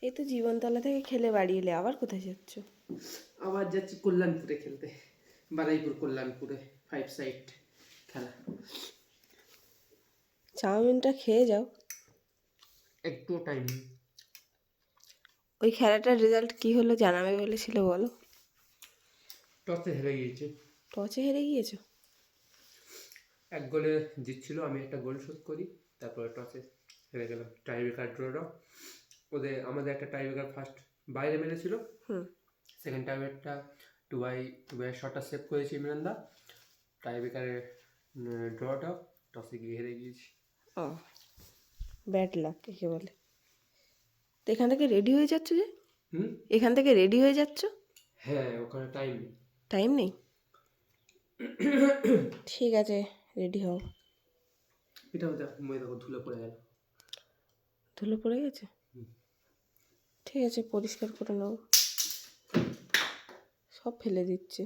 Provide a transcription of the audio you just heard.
এই তো জীবনতলা থেকে খেলে বাড়ি এলে, আবার কোথায় যাচ্ছ? আবার যাচ্ছি কল্যাণপুরে খেলতে, বারুইপুর কল্যাণপুরে 5 সাইড খেলা। চাউমিনটা খেয়ে যাও। একটু টাইম। ওই খেলাটার রেজাল্ট কি হলো জানাবে বলেছিল, বলো। টসে হেরে গিয়েছে। টসে হেরে গিয়েছো? 1 গোলে জিতছিল, আমি একটা গোল শোধ করি, তারপরে টসে হেরে গেলাম। Tiebreaker draw. আমাদের একটা টাইব্রেকার ফার্স্ট বাইরে মেরেছিল, সেকেন্ড টাইব্রেকারটা টু বাই শটটা সেভ করেছি ইমরানদা। টাইব্রেকারের ড্রটা, টসে গিয়ে হেরে গিয়েছি। ও, ব্যাড লাক একে বলে। তো এখান থেকে রেডি হয়ে যাচ্ছ যে? এখান থেকে রেডি হয়ে যাচ্ছ? হ্যাঁ, ওখানে টাইম নেই। টাইম নেই? ঠিক আছে, রেডি হও। এটাও দেখো ধুলো পড়ে গেল। ধুলো পড়ে গেছে? ঠিক আছে, পরিষ্কার করে নাও। সব ফেলে দিচ্ছে।